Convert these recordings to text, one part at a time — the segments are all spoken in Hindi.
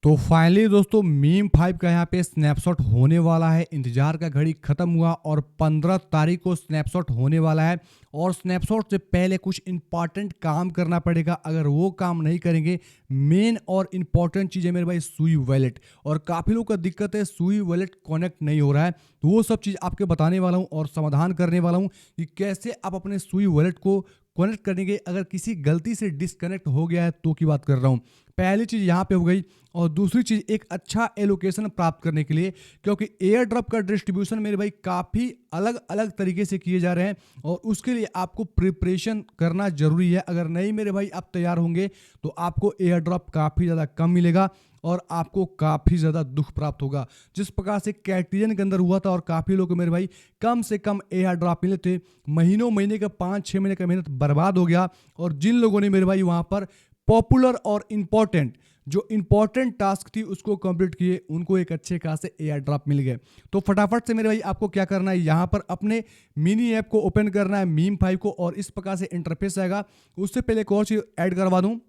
तो फाइनली दोस्तों मीम 5 का यहाँ पे स्नैपशॉट होने वाला है। इंतजार का घड़ी खत्म हुआ और 15 तारीख को स्नैपशॉट होने वाला है। और स्नैपशॉट से पहले कुछ इंपॉर्टेंट काम करना पड़ेगा। अगर वो काम नहीं करेंगे, मेन और इम्पॉर्टेंट चीज़ है मेरे भाई सुई वॉलेट। और काफ़ी लोगों का दिक्कत है, सुई वॉलेट कनेक्ट नहीं हो रहा है। तो वो सब चीज़ आपके बताने वाला हूँ और समाधान करने वाला हूँ कि कैसे आप अपने सुई वॉलेट को कनेक्ट करेंगे। अगर किसी गलती से डिसकनेक्ट हो गया है तो की बात कर रहा हूँ। पहली चीज़ यहाँ पे हो गई। और दूसरी चीज़, एक अच्छा एलोकेशन प्राप्त करने के लिए, क्योंकि एयर ड्रॉप का डिस्ट्रीब्यूशन मेरे भाई काफ़ी अलग अलग तरीके से किए जा रहे हैं और उसके लिए आपको प्रिपरेशन करना जरूरी है। अगर नहीं मेरे भाई आप तैयार होंगे तो आपको एयर ड्रॉप काफ़ी ज़्यादा कम मिलेगा और आपको काफ़ी ज़्यादा दुख प्राप्त होगा। जिस प्रकार से कैटिजन के अंदर हुआ था और काफ़ी लोग मेरे भाई कम से कम एयर ड्रॉप मिले थे, महीनों महीने का 5-6 महीने का मेहनत बर्बाद हो गया। और जिन लोगों ने मेरे भाई वहाँ पर पॉपुलर और इम्पॉर्टेंट जो इंपॉर्टेंट टास्क थी उसको कंप्लीट किए, उनको एक अच्छे खासे एयर ड्रॉप मिल गए। तो फटाफट से मेरे भाई आपको क्या करना है, यहाँ पर अपने मिनी ऐप को ओपन करना है मीम 5 को, और इस प्रकार से इंटरफेस आएगा। उससे पहले एक और चीज़ ऐड करवा दूँ,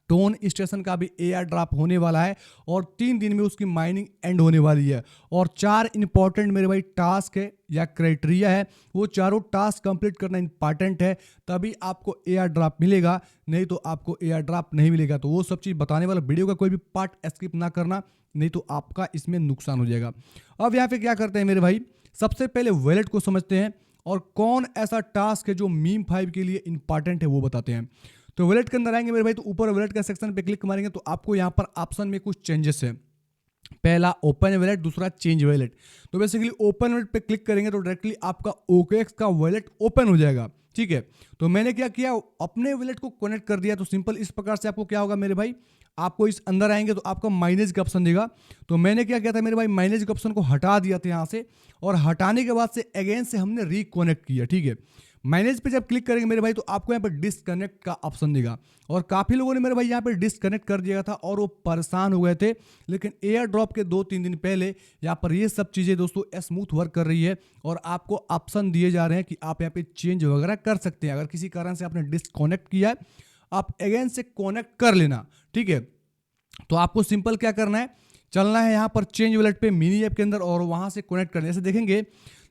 टोन स्टेशन का भी एयर ड्रॉप होने वाला है और 3 दिन में उसकी माइनिंग एंड होने वाली है। और 4 इंपॉर्टेंट मेरे भाई टास्क है या क्राइटेरिया है, वो चारों टास्क कंप्लीट करना इंपॉर्टेंट है, तभी आपको एयर ड्रॉप मिलेगा, नहीं तो आपको एयर ड्रॉप नहीं मिलेगा। तो वो सब चीज़ बताने वाला, वीडियो का कोई भी पार्ट स्किप ना करना, नहीं तो आपका इसमें नुकसान हो जाएगा। अब यहाँ पे क्या करते हैं मेरे भाई, सबसे पहले वॉलेट को समझते हैं और कौन ऐसा टास्क है जो मीम 5 के लिए इंपॉर्टेंट है वो बताते हैं। तो वॉलेट के अंदर आएंगे मेरे भाई, तो ऊपर वॉलेट का सेक्शन पे क्लिक मारेंगे तो आपको यहाँ पर ऑप्शन में कुछ चेंजेस है। पहला ओपन वॉलेट, दूसरा चेंज वॉलेट। तो बेसिकली ओपन वॉलेट पे क्लिक करेंगे तो डायरेक्टली आपका OKX का वॉलेट ओपन हो जाएगा। ठीक है, तो मैंने क्या किया, अपने वॉलेट को कनेक्ट कर दिया। तो सिंपल इस प्रकार से आपको क्या होगा मेरे भाई, आपको इस अंदर आएंगे तो आपका माइनेज का ऑप्शन देगा। तो मैंने क्या किया था मेरे भाई, माइनेज के ऑप्शन को हटा दिया था यहाँ से, और हटाने के बाद से अगेन से हमने रिकनेक्ट किया। ठीक है, मैनेज पे जब क्लिक करेंगे मेरे भाई तो आपको यहाँ पर डिसकनेक्ट का ऑप्शन देगा। और काफ़ी लोगों ने मेरे भाई यहाँ पर डिसकनेक्ट कर दिया था और वो परेशान हो गए थे। लेकिन एयर ड्रॉप के 2-3 दिन पहले यहाँ पर ये सब चीज़ें दोस्तों स्मूथ वर्क कर रही है और आपको ऑप्शन दिए जा रहे हैं कि आप यहाँ पे चेंज वगैरह कर सकते हैं। अगर किसी कारण से आपने डिसकनेक्ट किया है, आप अगेन से कनेक्ट कर लेना। ठीक है, तो आपको सिंपल क्या करना है, चलना है यहाँ पर चेंज वॉलेट पे मिनी ऐप के अंदर और वहाँ से कनेक्ट करना है। जैसे देखेंगे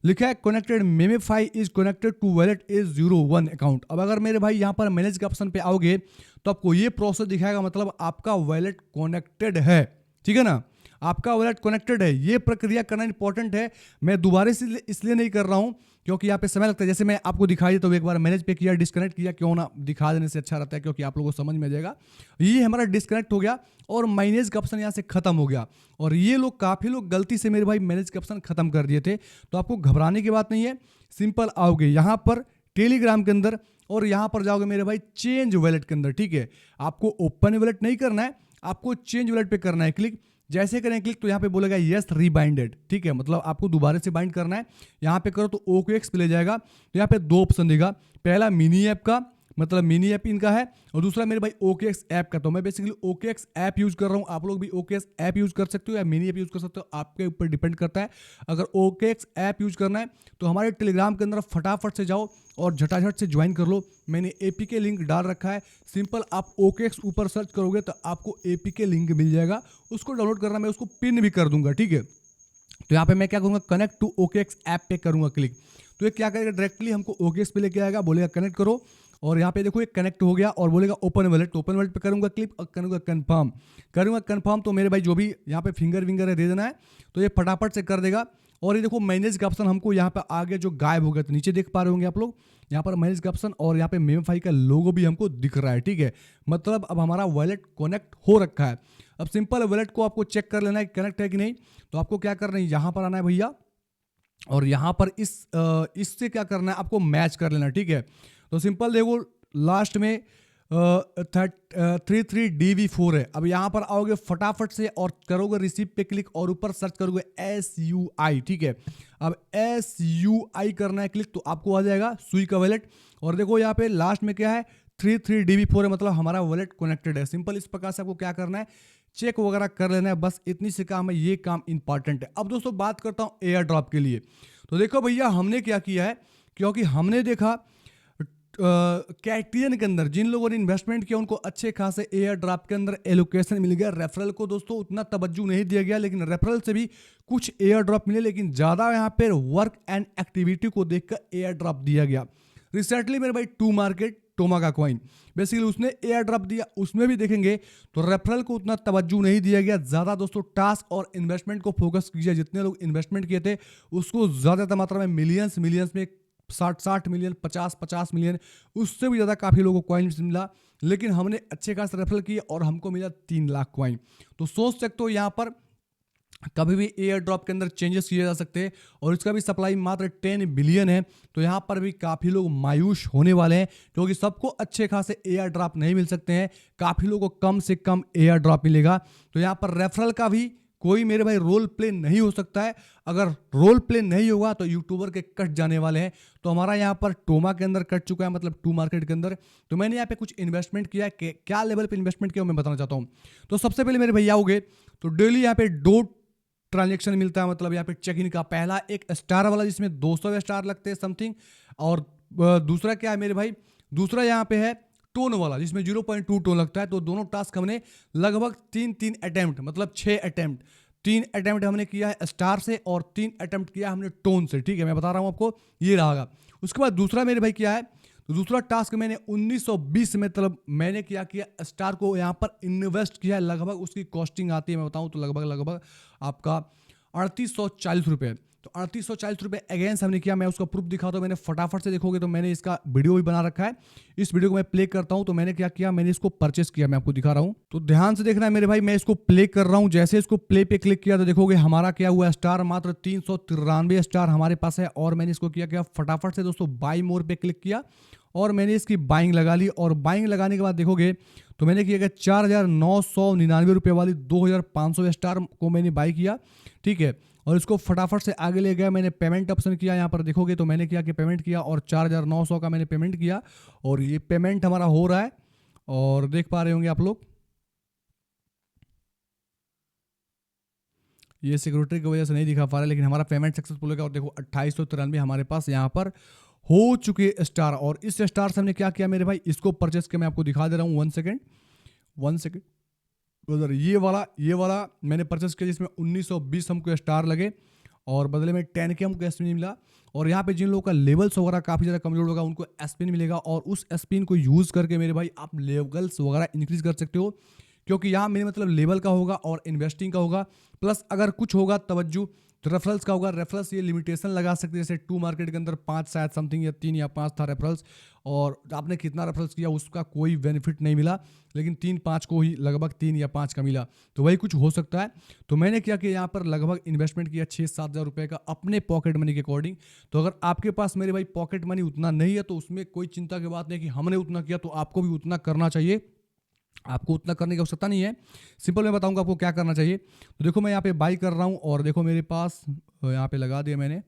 लिखा है connected MemeFi is connected to wallet is 01 account. अब अगर मेरे भाई यहाँ पर मैनेज के ऑप्शन पे आओगे तो आपको ये प्रोसेस दिखाएगा, मतलब आपका वॉलेट कनेक्टेड है। ठीक है ना, आपका वॉलेट कनेक्टेड है। ये प्रक्रिया करना इंपॉर्टेंट है। मैं दोबारा से इसलिए नहीं कर रहा हूँ क्योंकि यहाँ पे समय लगता है। जैसे मैं आपको दिखाई देता हूँ, एक बार मैनेज पे किया, डिस्कनेक्ट किया, क्यों ना दिखा देने से अच्छा रहता है क्योंकि आप लोगों को समझ में आ जाएगा। ये हमारा डिस्कनेक्ट हो गया और माइनेज का ऑप्शन यहाँ से खत्म हो गया। और ये लोग काफ़ी लोग गलती से मेरे भाई मैनेज का ऑप्शन खत्म कर दिए थे। तो आपको घबराने की बात नहीं है, सिंपल आओगे यहाँ पर टेलीग्राम के अंदर और यहाँ पर जाओगे मेरे भाई चेंज वॉलेट के अंदर। ठीक है, आपको ओपन वॉलेट नहीं करना है, आपको चेंज वॉलेट पे करना है क्लिक। जैसे करें क्लिक तो यहाँ पे बोलेगा यस रीबाइंडेड। ठीक है, मतलब आपको दोबारा से बाइंड करना है। यहाँ पे करो तो OKX पे ले जाएगा। तो यहाँ पे 2 ऑप्शन देगा, पहला मिनी ऐप का, मतलब मिनी ऐप इनका है, और दूसरा मेरे भाई OKX ऐप का। तो मैं बेसिकली OKX ऐप यूज कर रहा हूँ, आप लोग भी OKX ऐप यूज कर सकते हो या मिनी ऐप यूज कर सकते हो, आपके ऊपर डिपेंड करता है। अगर OKX ऐप यूज करना है तो हमारे टेलीग्राम के अंदर फटाफट से जाओ और झटाझट से ज्वाइन कर लो। मैंने APK लिंक डाल रखा है, सिंपल आप OKX ऊपर सर्च करोगे तो आपको APK लिंक मिल जाएगा, उसको डाउनलोड करना, मैं उसको पिन भी कर दूंगा। ठीक है, तो यहाँ पे मैं क्या करूँगा, कनेक्ट टू OKX ऐप पे करूँगा क्लिक। तो ये क्या करेगा, डायरेक्टली हमको OKX पे लेके आएगा, बोलेगा कनेक्ट करो, और यहाँ पे देखो ये कनेक्ट हो गया और बोलेगा ओपन वॉलेट। तो ओपन वॉलेट पे करूँगा क्लिक और करूँगा कन्फर्म। तो मेरे भाई जो भी यहाँ पे फिंगर विंगर है दे देना है, तो ये फटाफट से कर देगा। और ये देखो मैनेज का ऑप्शन हमको यहाँ पे आगे जो गायब हो गया, तो नीचे देख पा रहे होंगे आप लोग, यहाँ पर मैनेज का ऑप्शन और यहाँ पे मेमफाई का लोगो भी हमको दिख रहा है। ठीक है, मतलब अब हमारा वॉलेट कनेक्ट हो रखा है। अब सिंपल वॉलेट को आपको चेक कर लेना है कनेक्ट है कि नहीं। तो आपको क्या करना है, यहाँ पर आना है भैया, और यहाँ पर इससे क्या करना है, आपको मैच कर लेना। ठीक है, तो सिंपल देखो लास्ट में 33DV4 है। अब यहाँ पर आओगे फटाफट से और करोगे रिसीव पे क्लिक और ऊपर सर्च करोगे SUI। ठीक है, अब SUI करना है क्लिक तो आपको आ जाएगा सुई का वॉलेट। और देखो यहाँ पे लास्ट में क्या है, 33DV4 है, मतलब हमारा वॉलेट कनेक्टेड है। सिंपल इस प्रकार से आपको क्या करना है, चेक वगैरह कर लेना है, बस इतनी सी काम है, ये काम इंपॉर्टेंट है। अब दोस्तों बात करता हूँ एयर ड्रॉप के लिए। तो देखो भैया हमने क्या किया है, क्योंकि हमने देखा कैटियन के अंदर जिन लोगों ने इन्वेस्टमेंट किया उनको अच्छे खासे एयर ड्रॉप के अंदर एलोकेशन मिल गया। रेफरल को दोस्तों उतना तवज्जो नहीं दिया गया, लेकिन रेफरल से भी कुछ एयर ड्रॉप मिले, लेकिन ज़्यादा यहाँ पर वर्क एंड एक्टिविटी को देखकर एयर ड्रॉप दिया गया। रिसेंटली मेरे भाई टू मार्केट टोमा का कॉइन बेसिकली उसने एयर ड्रॉप दिया, उसमें भी देखेंगे तो रेफरल को उतना तवज्जो नहीं दिया गया। ज़्यादा दोस्तों टास्क और इन्वेस्टमेंट को फोकस कीजिए। जितने लोग इन्वेस्टमेंट किए थे उसको ज़्यादा मात्रा में मिलियंस में 60 मिलियन 50 मिलियन उससे भी ज़्यादा काफ़ी लोगों को कॉइन मिला, लेकिन हमने अच्छे खास रेफरल किए और हमको मिला 3 लाख कॉइन। तो सोच सकते हो यहाँ पर कभी भी एयर ड्रॉप के अंदर चेंजेस किए जा सकते हैं और इसका भी सप्लाई मात्र 10 बिलियन है। तो यहाँ पर भी काफ़ी लोग मायूस होने वाले हैं, क्योंकि सबको अच्छे खासे एयर ड्रॉप नहीं मिल सकते हैं, काफ़ी लोगों को कम से कम एयर ड्रॉप मिलेगा। तो यहाँ पर रेफरल का भी कोई मेरे भाई रोल प्ले नहीं हो सकता है। अगर रोल प्ले नहीं होगा तो यूट्यूबर के कट जाने वाले हैं। तो हमारा यहाँ पर टोमा के अंदर कट चुका है, मतलब टू मार्केट के अंदर। तो मैंने यहाँ पे कुछ इन्वेस्टमेंट किया है, क्या लेवल पे इन्वेस्टमेंट किया मैं बताना चाहता हूँ। तो सबसे पहले मेरे भैया हो गए तो डेली यहाँ पे 2 ट्रांजेक्शन मिलता है, मतलब यहाँ पे चेक इन का पहला एक स्टार वाला जिसमें 200 स्टार लगते हैं समथिंग, और दूसरा क्या है मेरे भाई, दूसरा यहाँ पे है टोन वाला जिसमें 0.2 टोन लगता है। तो दोनों टास्क हमने लगभग 3 अटेम्प्ट मतलब 6 अटेम्प्ट 3 अटेम्प्ट हमने किया है स्टार से और 3 अटेम्प्ट किया हमने टोन से। ठीक है, मैं बता रहा हूँ आपको, ये रहा। उसके बाद दूसरा मेरे भाई क्या है, तो दूसरा टास्क मैंने 1920 में मतलब मैंने क्या किया, स्टार को यहाँ पर इन्वेस्ट किया है। लगभग उसकी कॉस्टिंग आती है मैं बताऊँ तो लगभग आपका 3840 रुपये। तो 3840 रुपये अगेंस्ट हमने किया। मैं उसका प्रूफ दिखाता हूँ, मैंने फटाफट से देखोगे तो मैंने इसका वीडियो भी बना रखा है। इस वीडियो को मैं प्ले करता हूँ। तो मैंने क्या किया, मैंने इसको परचेस किया, मैं आपको दिखा रहा हूँ। तो ध्यान से देखना है मेरे भाई, मैं इसको प्ले कर रहा हूँ। जैसे इसको प्ले पे क्लिक किया तो देखोगे हमारा क्या हुआ, स्टार मात्र 393 स्टार हमारे पास है। और मैंने इसको किया फटाफट से दोस्तों बाई मोर पे क्लिक किया और मैंने इसकी बाइंग लगा ली। और बाइंग लगाने के बाद देखोगे तो मैंने किया गया 4999 रुपये वाली 2500 स्टार को मैंने बाई किया। ठीक है, और इसको फटाफट से आगे ले गया। मैंने पेमेंट ऑप्शन किया, यहाँ पर देखोगे तो मैंने किया कि पेमेंट किया और 4900 का मैंने पेमेंट किया और ये पेमेंट हमारा हो रहा है और देख पा रहे होंगे आप लोग। ये सिक्योरिटी की वजह से नहीं दिखा पा रहा है, लेकिन हमारा पेमेंट सक्सेसफुल हो गया। और देखो 2893 हमारे पास यहाँ पर हो चुके स्टार। और इस स्टार से हमने क्या किया मेरे भाई, इसको परचेस के मैं आपको दिखा दे रहा हूँ। 1 सेकेंड उधर ये वाला मैंने परचेस किया जिसमें 1920 हमको स्टार लगे और बदले में 10 के हमको एस्पिन मिला। और यहाँ पे जिन लोगों का लेवल्स वगैरह काफ़ी ज़्यादा कमजोर होगा उनको एस्पिन मिलेगा और उस एस्पिन को यूज़ करके मेरे भाई आप लेवल्स वगैरह इंक्रीज कर सकते हो, क्योंकि यहाँ मेरे मतलब लेवल का होगा और इन्वेस्टिंग का होगा, प्लस अगर कुछ होगा तवज्जो तो रेफरल्स का होगा। रेफरल्स ये लिमिटेशन लगा सकते हैं, जैसे टू मार्केट के अंदर 5 शायद समथिंग या 3 या 5 था रेफरल्स, और आपने कितना रेफरल्स किया उसका कोई बेनिफिट नहीं मिला, लेकिन 3-5 को ही लगभग 3 या 5 का मिला। तो वही कुछ हो सकता है। तो मैंने क्या कि यहाँ पर लगभग इन्वेस्टमेंट किया 6-7 हज़ार रुपये का अपने पॉकेट मनी के अकॉर्डिंग। तो अगर आपके पास मेरे भाई पॉकेट मनी उतना नहीं है तो उसमें कोई चिंता की बात नहीं कि हमने उतना किया, तो आपको भी उतना करना चाहिए। आपको उतना करने की आवश्यकता नहीं है, सिंपल मैं बताऊंगा आपको क्या करना चाहिए। तो देखो मैं यहाँ पे बाई कर रहा हूँ और देखो मेरे पास यहाँ पे लगा दिया मैंने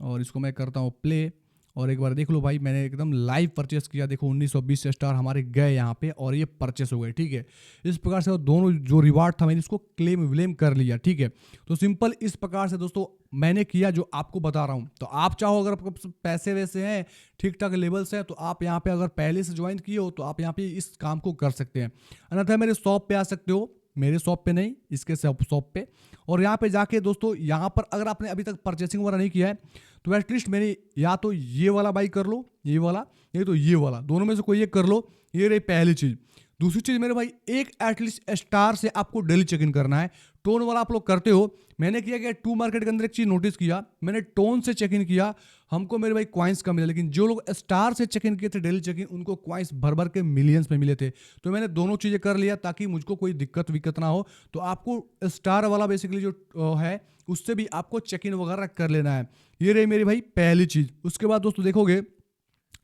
और इसको मैं करता हूँ प्ले। और एक बार देख लो भाई, मैंने एकदम लाइव परचेस किया। देखो 1920 स्टार हमारे गए यहाँ पे और ये परचेस हो गए। ठीक है, इस प्रकार से दोनों जो रिवार्ड था मैंने इसको क्लेम विलेम कर लिया। ठीक है, तो सिंपल इस प्रकार से दोस्तों मैंने किया जो आपको बता रहा हूँ। तो आप चाहो अगर आपको पैसे वैसे हैं, ठीक ठाक लेवल्स हैं, तो आप यहाँ पे अगर पहले से ज्वाइन किए हो तो आप यहाँ पे इस काम को कर सकते हैं। अन्यथा मेरे शॉप पे आ सकते हो, मेरे शॉप पे नहीं, इसके शॉप पे। और यहाँ पे जाके दोस्तों यहाँ पर अगर आपने अभी तक परचेसिंग वगैरह नहीं किया है तो एटलीस्ट मेरे या तो ये वाला बाई कर लो, ये वाला, नहीं तो ये वाला, दोनों में से कोई एक कर लो। ये रही पहली चीज़। दूसरी चीज़ मेरे भाई, एक एटलीस्ट स्टार से आपको डेली चेक इन करना है। टोन वाला आप लोग करते हो, मैंने किया कि टू मार्केट के अंदर एक चीज़ नोटिस किया, मैंने टोन से चेक इन किया, हमको मेरे भाई क्वाइंस कम मिले, लेकिन जो लोग स्टार से चेक इन किए थे डेली चेक इन, उनको क्वाइंस भर भर के मिलियंस में मिले थे। तो मैंने दोनों चीज़ें कर लिया ताकि मुझको कोई दिक्कत विक्कत ना हो। तो आपको स्टार वाला बेसिकली जो है उससे भी आपको चेक इन वगैरह कर लेना है। ये रही मेरी भाई पहली चीज़। उसके बाद दोस्तों देखोगे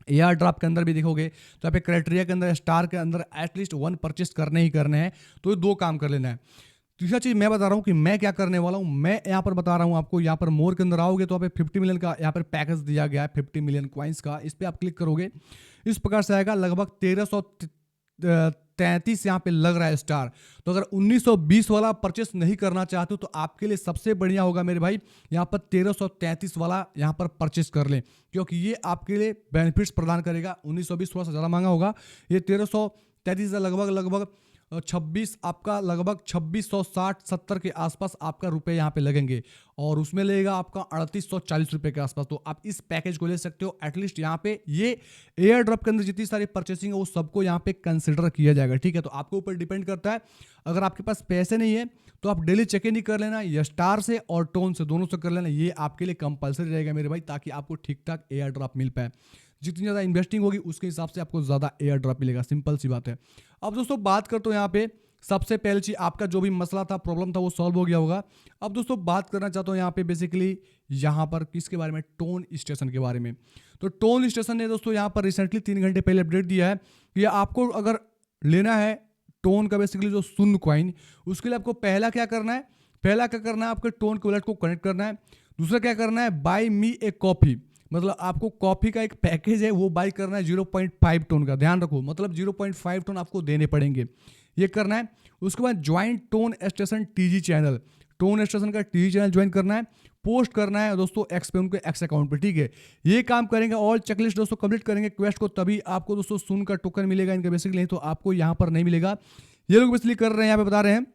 एयर ड्रॉप के अंदर भी देखोगे तो यहाँ पे क्राइटेरिया के अंदर स्टार के अंदर एटलीस्ट 1 परचेस करने ही करने हैं। तो ये 2 काम कर लेना है। तीसरा चीज़ मैं बता रहा हूँ कि मैं क्या करने वाला हूँ। मैं यहाँ पर बता रहा हूँ आपको, यहाँ पर मोर के अंदर आओगे तो यहाँ पे 50 मिलियन का यहाँ पर पैकेज दिया गया है, 50 मिलियन क्वाइंस का। इस पर आप क्लिक करोगे, इस प्रकार से आएगा। लगभग 1933 यहाँ पे लग रहा है स्टार। तो अगर 1920 वाला परचेस नहीं करना चाहते हो तो आपके लिए सबसे बढ़िया होगा मेरे भाई यहाँ पर 1333 वाला यहाँ पर परचेस कर लें, क्योंकि ये आपके लिए बेनिफिट्स प्रदान करेगा। 1920 थोड़ा सा ज़्यादा महंगा होगा, ये 1333 से लगभग 26 आपका लगभग 2660-70 के आसपास आपका रुपए यहाँ पे लगेंगे, और उसमें लगेगा आपका 3840 रुपये के आसपास। तो आप इस पैकेज को ले सकते हो। एटलीस्ट यहाँ पे ये एयर ड्रॉप के अंदर जितनी सारी परचेसिंग है वो सबको यहाँ पे कंसिडर किया जाएगा, ठीक है। तो आपके ऊपर डिपेंड करता है, अगर आपके पास पैसे नहीं है तो आप डेली चेक इन ही कर लेना, या स्टार से और टोन से दोनों से कर लेना, ये आपके लिए कंपलसरी रहेगा मेरे भाई, ताकि आपको ठीक ठाक एयर ड्रॉप मिल पाए। जितनी ज़्यादा इन्वेस्टिंग होगी उसके हिसाब से आपको ज़्यादा एयर ड्रॉप मिलेगा, सिंपल सी बात है। अब दोस्तों बात करते हो यहाँ पे सबसे पहले चीज, आपका जो भी मसला था, प्रॉब्लम था, वो सॉल्व हो गया होगा। अब दोस्तों बात करना चाहता हूँ यहाँ पे बेसिकली यहाँ पर किसके बारे में, टोन स्टेशन के बारे में। तो टोन स्टेशन ने दोस्तों यहाँ पर रिसेंटली 3 घंटे पहले अपडेट दिया है कि आपको अगर लेना है टोन का बेसिकली जो शून्य कॉइन, उसके लिए आपको पहला क्या करना है, आपके टोन के वॉलेट को कनेक्ट करना है। दूसरा क्या करना है, बाय मी ए कॉफी, मतलब आपको कॉफी का एक पैकेज है वो बाय करना है 0.5 टोन का, ध्यान रखो, मतलब 0.5 टोन आपको देने पड़ेंगे, ये करना है। उसके बाद join tone station TG channel, tone station का टीजी चैनल ज्वाइन करना है, पोस्ट करना है दोस्तों एक्स पे, उनके एक्स अकाउंट पे, ठीक है। ये काम करेंगे, ऑल चेकलिस्ट दोस्तों कंप्लीट करेंगे क्वेस्ट को, तभी आपको दोस्तों सुन का टोकन मिलेगा इनका, बेसिकली नहीं तो आपको यहाँ पर नहीं मिलेगा। ये लोग बेसिकली कर रहे हैं, यहाँ पे बता रहे हैं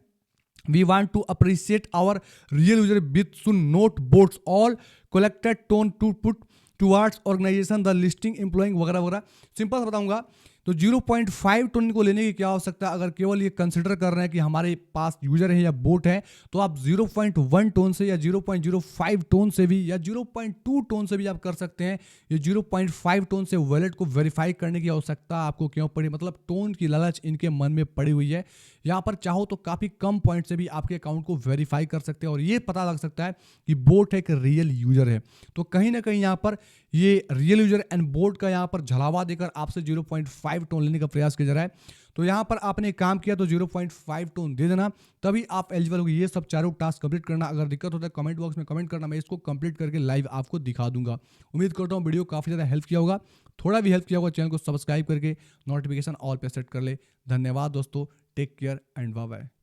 We want to appreciate our real user with soon note boards all collected tone to put towards organization the listing employing वगैरह वगैरह। सिंपल बताऊंगा तो 0.5 टोन को लेने की क्या आवश्यकता है, अगर केवल ये कंसिडर कर रहे हैं कि हमारे पास यूजर है या बोट है, तो आप 0.1 टोन से या 0.05 टोन से भी या 0.2 टोन से भी आप कर सकते हैं। ये 0.5 टोन से वॉलेट को वेरीफाई करने की आवश्यकता आपको क्यों पड़ी, मतलब टोन की लालच इनके मन में पड़ी हुई है। यहाँ पर चाहो तो काफ़ी कम पॉइंट से भी आपके अकाउंट को वेरीफाई कर सकते हैं और ये पता लग सकता है कि बोट एक रियल यूजर है। तो कहीं ना कहीं यहाँ पर ये रियल यूजर एंड बोट का यहाँ पर झलावा देकर आपसे 0.5 टोन लेने का प्रयास किया जा रहा है। तो यहाँ पर आपने काम किया तो 0.5 टोन दे देना, तभी आप एलिजिबल होगी। ये सब चारों टास्क कंप्लीट करना, अगर दिक्कत होता है कमेंट बॉक्स में कमेंट करना, मैं इसको कंप्लीट करके लाइव आपको दिखा दूंगा। उम्मीद करता हूँ वीडियो काफ़ी ज़्यादा हेल्प किया होगा, थोड़ा भी हेल्प किया होगा। चैनल को सब्सक्राइब करके नोटिफिकेशन ऑल पे सेट कर ले। धन्यवाद दोस्तों, take care and bye bye.